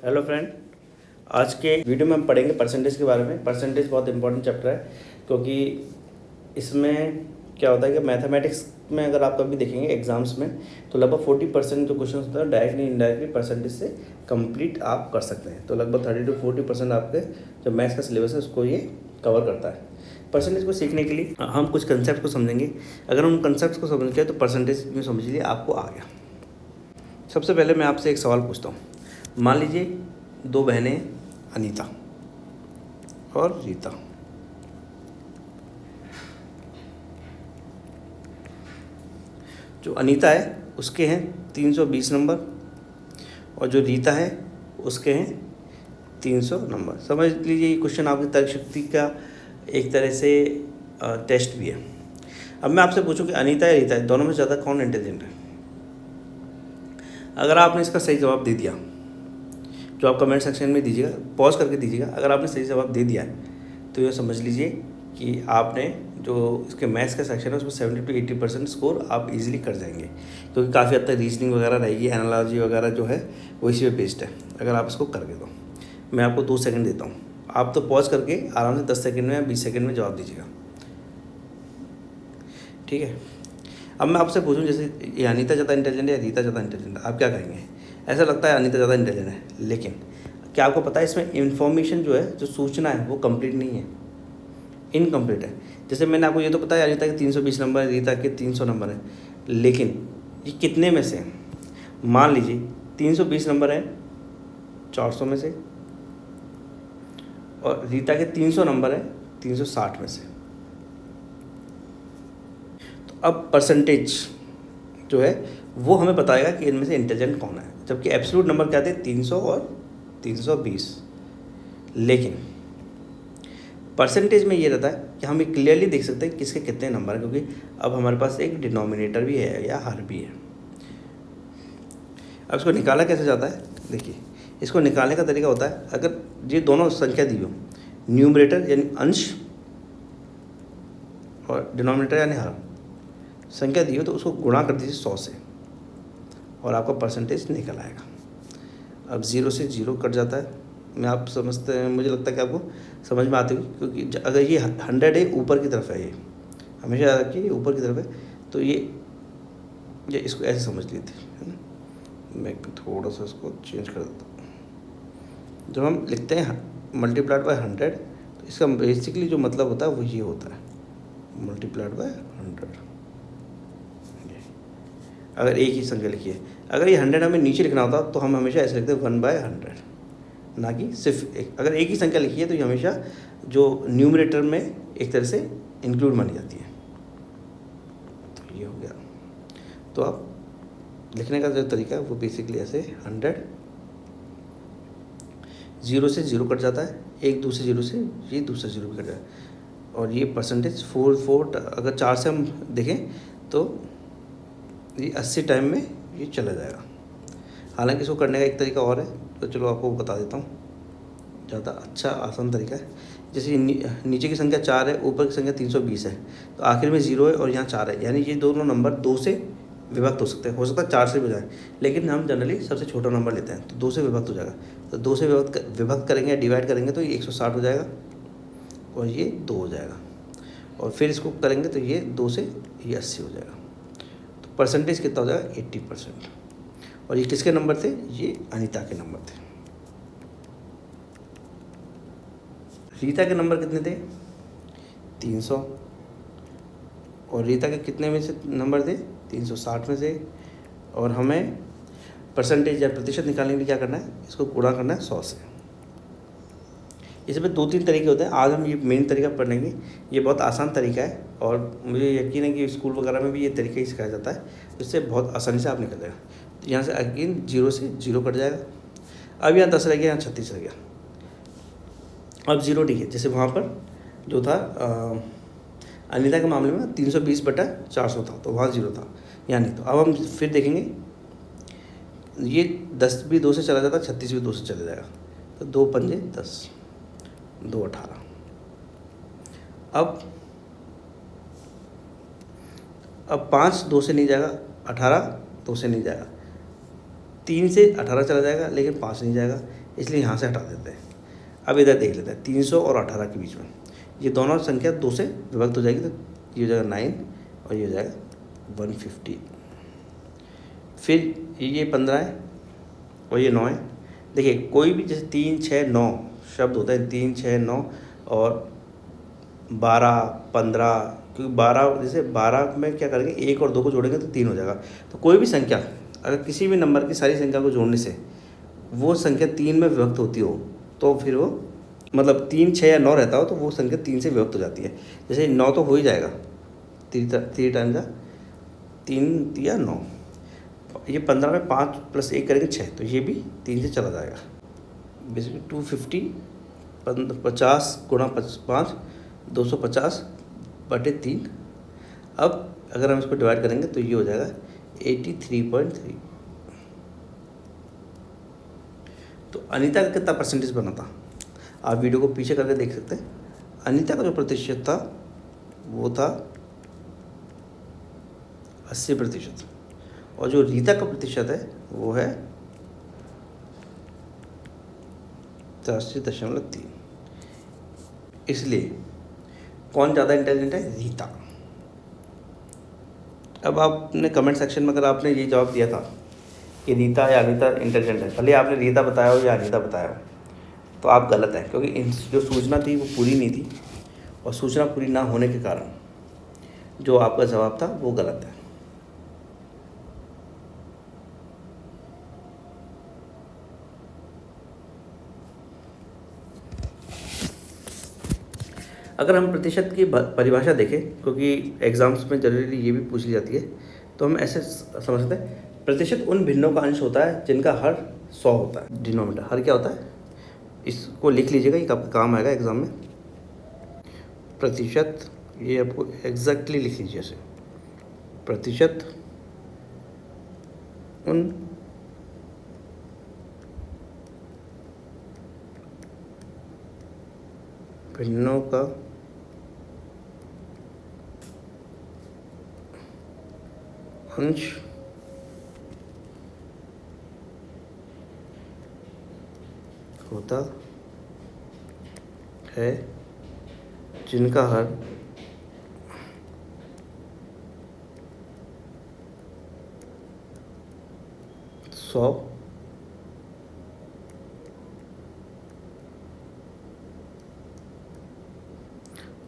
Hello friend, आज के video में हम पढ़ेंगे परसेंटेज के बारे में। परसेंटेज बहुत इंपॉर्टेंट चैप्टर है क्योंकि इसमें क्या होता है कि मैथमेटिक्स में अगर आप कभी देखेंगे एग्जाम्स में तो लगभग 40% जो क्वेश्चन होता है डायरेक्टली इनडायरेक्टली परसेंटेज से कंप्लीट आप कर सकते हैं। तो लगभग 30 to 40% आपके जो मैथ्स का सिलेबस है उसको ये कवर करता है। परसेंटेज को सीखने के लिए हम कुछ कंसेप्ट को समझेंगे। अगर हम कंसेप्ट को समझ गए तो परसेंटेज में समझ लीजिए आपको आ गया। सबसे पहले मैं आपसे एक सवाल पूछता हूँ। मान लीजिए दो बहनें अनीता और रीता, जो अनीता है उसके हैं 320 नंबर और जो रीता है उसके हैं 300 नंबर। समझ लीजिए ये क्वेश्चन आपकी तर्क शक्ति का एक तरह से टेस्ट भी है। अब मैं आपसे पूछूं कि अनीता या रीता दोनों में ज़्यादा कौन इंटेलिजेंट है। अगर आपने इसका सही जवाब दे दिया, जो आप कमेंट सेक्शन में दीजिएगा, पॉज करके दीजिएगा। अगर आपने सही जवाब दे दिया है तो ये समझ लीजिए कि आपने जो इसके मैथ्स का सेक्शन है उसमें 70 to 80% स्कोर आप इजीली कर जाएंगे, क्योंकि काफ़ी हद तक रीजनिंग वगैरह रहेगी, एनालॉजी वगैरह जो है वो इसी पे बेस्ड है। अगर आप इसको करके दो, मैं आपको 2 सेकंड देता हूँ, आप तो पॉज करके आराम से 10 सेकंड में या 20 सेकंड में जवाब दीजिएगा, ठीक है। अब मैं आपसे पूछूं, जैसे ये अनीता ज़्यादा इंटेलिजेंट है या रीता ज़्यादा इंटेलिजेंट है, आप क्या कहेंगे? ऐसा लगता है अनीता ज़्यादा इंटेलिजेंट है, लेकिन क्या आपको पता है इसमें इन्फॉर्मेशन जो है, जो सूचना है वो कंप्लीट नहीं है, इनकम्प्लीट है। जैसे मैंने आपको ये तो पता है अनीता के 320 नंबर है, रीता के 300 नंबर है, लेकिन ये कितने में से? मान लीजिए 320 नंबर है 400 में से और रीता के 300 नंबर है 360 में से। तो अब परसेंटेज जो है वो हमें बताएगा कि इनमें से इंटेलिजेंट कौन है, जबकि एब्सोल्यूट नंबर क्या थे? 300 और 320। लेकिन परसेंटेज में ये रहता है कि हम ये क्लियरली देख सकते हैं किसके कितने नंबर हैं, क्योंकि अब हमारे पास एक डिनोमिनेटर भी है या हर भी है। अब इसको निकाला कैसे जाता है? देखिए, इसको निकालने का तरीका होता है, अगर ये दोनों संख्या दी हो, न्यूमरेटर यानी अंश और डिनोमिनेटर यानी हर संख्या दी हो, तो उसको गुणा कर दीजिए 100 से और आपका परसेंटेज निकल आएगा। अब 0 से 0 कट जाता है। मैं आप समझते हैं, मुझे लगता है कि आपको समझ में आती होगी, क्योंकि अगर ये 100 है, ऊपर की तरफ है, ये हमेशा याद रखिए ऊपर की तरफ है, तो ये इसको ऐसे समझ ली थी, है ना। मैं थोड़ा सा इसको चेंज कर देता हूँ। जब हम लिखते हैं मल्टीप्लाइड बाय 100, तो इसका बेसिकली जो मतलब होता है वो ये होता है, मल्टीप्लाइड बाय 100। अगर एक ही संख्या लिखी है, अगर ये 100 हमें नीचे लिखना होता तो हम हमेशा ऐसे लिखते हैं 1/100, ना कि सिर्फ एक। अगर एक ही संख्या लिखी है तो ये हमेशा जो न्यूमरेटर में एक तरह से इंक्लूड मानी जाती है। तो ये हो गया। तो आप लिखने का जो तरीका है वो बेसिकली ऐसे 100, 0 से 0 कट जाता है, एक दूसरे 0 से ये दूसरा 0 भी कट जाता है, और ये परसेंटेज 4 अगर 4 से हम देखें तो ये 80 टाइम में ये चला जाएगा। हालांकि इसको करने का एक तरीका और है, तो चलो आपको बता देता हूँ, ज़्यादा अच्छा आसान तरीका है। जैसे नीचे की संख्या 4 है, ऊपर की संख्या 320 है, तो आखिर में 0 है और यहाँ 4 है, यानी ये दोनों नंबर 2 से विभक्त हो सकते हैं। हो सकता है 4 से भी जाए, लेकिन हम जनरली सबसे छोटा नंबर लेते हैं, तो 2 से विभक्त हो जाएगा। तो 2 से विभक्त करेंगे, डिवाइड करेंगे तो ये 160 हो जाएगा और ये 2 हो जाएगा, और फिर इसको करेंगे तो ये 2 से ये 80 हो जाएगा। तो परसेंटेज कितना हो जाएगा? 80%। और ये किसके नंबर थे? ये अनीता के नंबर थे। रीता के नंबर कितने थे? 300। और रीता के कितने में से नंबर थे? 360 में से। और हमें परसेंटेज या प्रतिशत निकालने के लिए क्या करना है? इसको गुणा करना है 100 से। इसमें 2-3 तरीके होते हैं, आज हम ये मेन तरीका पढ़ेंगे। ये बहुत आसान तरीका है और मुझे यकीन है कि स्कूल वगैरह में भी ये तरीका ही सिखाया जाता है, इससे बहुत आसानी से आप निकल जाएगा। तो यहाँ से अगेन 0 से 0 कट जाएगा। अब यहाँ 10 रह गया, यहाँ 36 रह गया। अब 0 ठीक है, जैसे वहाँ पर जो था अनीता के मामले में 320/400 था, तो वहाँ 0 था, यहाँ नहीं। तो अब हम फिर देखेंगे, ये 10 भी 2 से चला जाता, 36 भी 2 से चला जाएगा, तो 2 पंजे 10, 2 18। अब 5 2 से नहीं जाएगा, 18 2 से नहीं जाएगा, 3 से 18 चला जाएगा लेकिन 5 नहीं जाएगा, इसलिए यहाँ से हटा देते हैं। अब इधर देख लेते हैं 300 और 18 के बीच में ये दोनों संख्या 2 से विभक्त हो जाएगी, तो ये हो जाएगा 9 और ये हो जाएगा 150। फिर ये 15 है और ये 9 है। देखिए कोई भी जैसे 3, 6, 9 शब्द होता है, 3, 6, 9 और 12, 15, क्योंकि 12 जैसे 12 में क्या करेंगे 1 और 2 को जोड़ेंगे तो 3 हो जाएगा। तो कोई भी संख्या अगर किसी भी नंबर की सारी संख्या को जोड़ने से वो संख्या 3 में विभक्त होती हो तो फिर वो मतलब 3, 6 या 9 रहता हो तो वो संख्या 3 से विभक्त हो जाती है। जैसे 9 तो हो ही जाएगा, 3 टाइम का 3 या 9। ये 15 में 5 + 1 करेंगे 6, तो ये भी 3 से चला जाएगा। बेसिकली 250 50 × 5 250/3। अब अगर हम इसको डिवाइड करेंगे तो ये हो जाएगा 83.3। तो अनीता का कितना परसेंटेज बना था, आप वीडियो को पीछे करके देख सकते हैं। अनीता का जो प्रतिशत था वो था 80%, और जो रीता का प्रतिशत है वो है 83.3। इसलिए कौन ज़्यादा इंटेलिजेंट है, रीता। अब आपने कमेंट सेक्शन में अगर आपने ये जवाब दिया था कि रीता या अनीता इंटेलिजेंट है, भले आपने रीता बताया हो या अनीता बताया हो, तो आप गलत हैं, क्योंकि जो सूचना थी वो पूरी नहीं थी, और सूचना पूरी ना होने के कारण जो आपका जवाब था वो गलत है। अगर हम प्रतिशत की परिभाषा देखें, क्योंकि एग्ज़ाम्स में जनरली ये भी पूछ ली जाती है, तो हम ऐसे समझ सकते हैं प्रतिशत उन भिन्नों का अंश होता है जिनका हर 100 होता है। डिनोमिनेटर हर क्या होता है, इसको लिख लीजिएगा, ये आपका काम आएगा एग्ज़ाम में। प्रतिशत, ये आपको एग्जैक्टली लिख लीजिए ऐसे, प्रतिशत उन भिन्नों का अंश होता है जिनका हर 100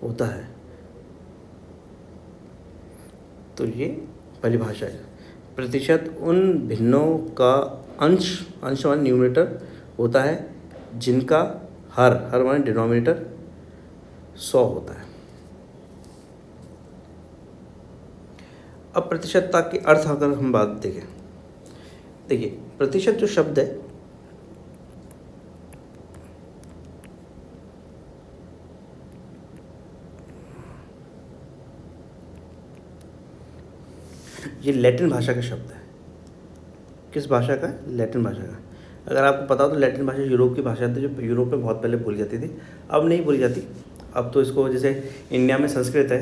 होता है। तो ये परिभाषा है, प्रतिशत उन भिन्नों का अंश माने न्यूमरेटर होता है जिनका हर माने डिनोमिनेटर 100 होता है। अब प्रतिशतता के अर्थ अगर हम बात देखें, देखिए प्रतिशत जो शब्द है ये लैटिन भाषा का शब्द है। किस भाषा का? लैटिन भाषा का। अगर आपको पता हो तो लैटिन भाषा यूरोप की भाषा थी, जो यूरोप में बहुत पहले बोली जाती थी, अब नहीं बोली जाती। अब तो इसको जैसे इंडिया में संस्कृत है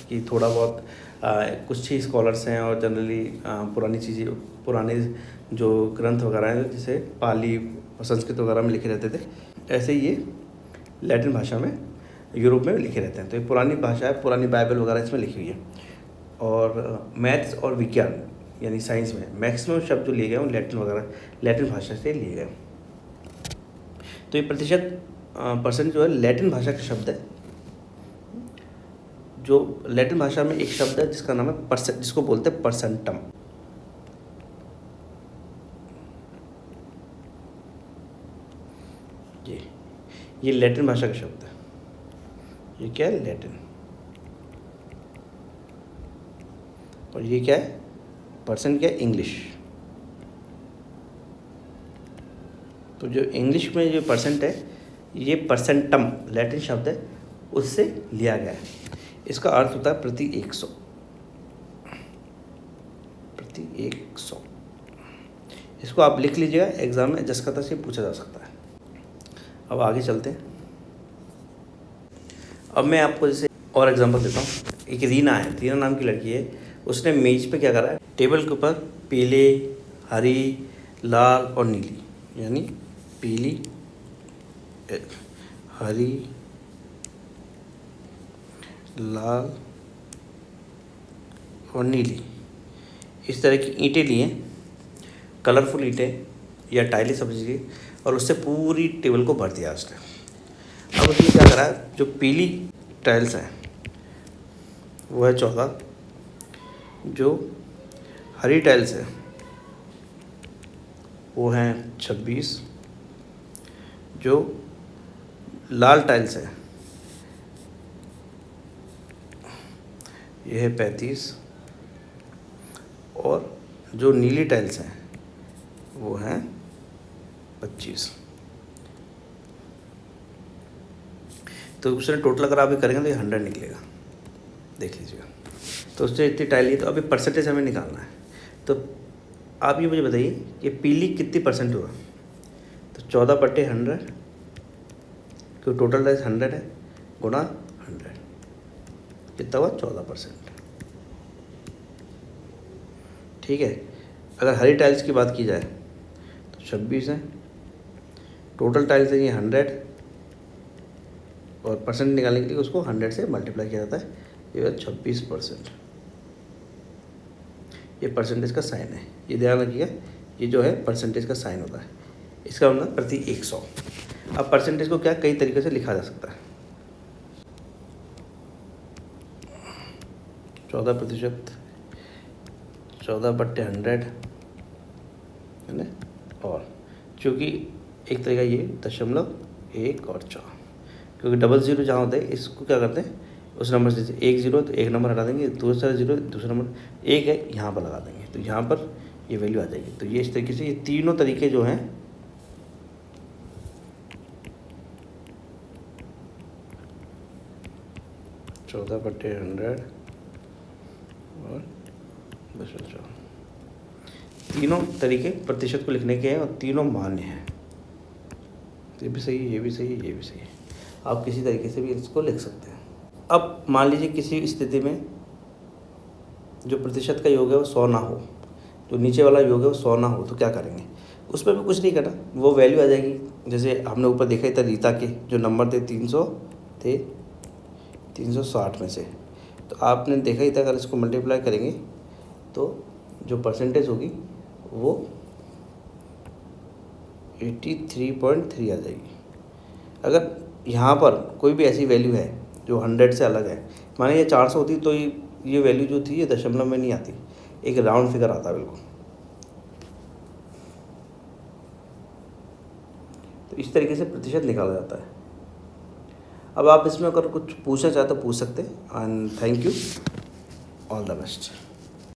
कि थोड़ा बहुत कुछ ही स्कॉलर्स हैं, और जनरली पुरानी चीज़ें, पुराने जो ग्रंथ वगैरह हैं जैसे पाली और संस्कृत वगैरह में लिखे रहते थे, ऐसे ही ये लैटिन भाषा में यूरोप में लिखे रहते हैं। तो ये पुरानी भाषा है, पुरानी बाइबल वगैरह इसमें लिखी हुई है। और मैथ्स और विज्ञान यानी साइंस में मैक्सिमम शब्द जो लिए गए वो लैटिन भाषा से लिए गए। तो ये प्रतिशत परसेंट जो है लैटिन भाषा का शब्द है। जो लैटिन भाषा में एक शब्द है जिसका नाम है परसेंट, जिसको बोलते हैं परसेंटम। ये लैटिन भाषा का शब्द है। ये क्या है? लैटिन। और ये क्या है? परसेंट क्या है? इंग्लिश। तो जो इंग्लिश में जो परसेंट है, ये परसेंटम लैटिन शब्द है, उससे लिया गया है। इसका अर्थ होता है प्रति 100। प्रति 100 इसको आप लिख लीजिएगा, एग्जाम में जसकता से पूछा जा सकता है। अब आगे चलते हैं। अब मैं आपको जैसे और एग्जांपल देता हूँ। एक रीना है, रीना नाम की लड़की है। उसने मेज पे क्या करा है, टेबल के ऊपर पीले, हरी, लाल और नीली यानी पीली, हरी, लाल और नीली, इस तरह की ईंटें लिए, कलरफुल ईंटें या टाइलें समझिए, और उससे पूरी टेबल को भर दिया उसने। अब उसने क्या करा, जो पीली टाइल्स हैं वो है 14, जो हरी टाइल्स है वो हैं 26, जो लाल टाइल्स है ये है 35, और जो नीली टाइल्स हैं वो हैं 25। तो उसने टोटल अगर आप ये करेंगे तो ये 100 निकलेगा, देख लीजिएगा। तो उससे इतनी टाइल ली, तो अभी परसेंटेज हमें निकालना है। तो आप ये मुझे बताइए कि पीली कितनी परसेंट हुआ। तो 14/100, क्योंकि टोटल टाइल्स 100 है, गुणा 100, कितना हुआ 14%। ठीक है। अगर हरी टाइल्स की बात की जाए तो 26 है, टोटल टाइल्स है ये 100, और परसेंट निकालने के लिए उसको 100 से मल्टीप्लाई किया जाता है, ये 26%। ये परसेंटेज का साइन है, ये ध्यान रखिएगा, ये जो है परसेंटेज का साइन होता है, इसका मतलब प्रति 100। अब परसेंटेज को क्या कई तरीके से लिखा जा सकता है। 14%, 14/100 है ना, और चूँकि एक तरीका ये 0.1 और 4, क्योंकि डबल ज़ीरो जहाँ होता है इसको क्या करते हैं, उस नंबर से जैसे 1 0 तो एक नंबर हटा देंगे, दूसरा ज़ीरो दूसरा नंबर 1 है यहाँ पर लगा देंगे, तो यहाँ पर ये वैल्यू आ जाएगी। तो ये इस तरीके से ये तीनों तरीके जो हैं चौदह बटे 100 और 10/4, तीनों तरीके प्रतिशत को लिखने के हैं और तीनों मान्य हैं। ये भी सही है, ये भी सही है, ये भी सही है, आप किसी तरीके से भी इसको लिख सकते हैं। अब मान लीजिए किसी स्थिति में जो प्रतिशत का योग है वो 100 ना हो, तो नीचे वाला योग है वो 100 ना हो, तो क्या करेंगे, उसमें भी कुछ नहीं करना, वो वैल्यू आ जाएगी। जैसे हमने ऊपर देखा ही था, रीता के जो नंबर थे 300 थे 360 में से, तो आपने देखा ही था अगर इसको मल्टीप्लाई करेंगे तो जो परसेंटेज होगी वो 83.3 आ जाएगी। अगर यहाँ पर कोई भी ऐसी वैल्यू है जो 100 से अलग है, माने ये 400 होती तो ये वैल्यू जो थी ये दशमलव में नहीं आती, एक राउंड फिगर आता बिल्कुल। तो इस तरीके से प्रतिशत निकाला जाता है। अब आप इसमें अगर कुछ पूछना चाहते तो पूछ सकते हैं। And thank you, all the best.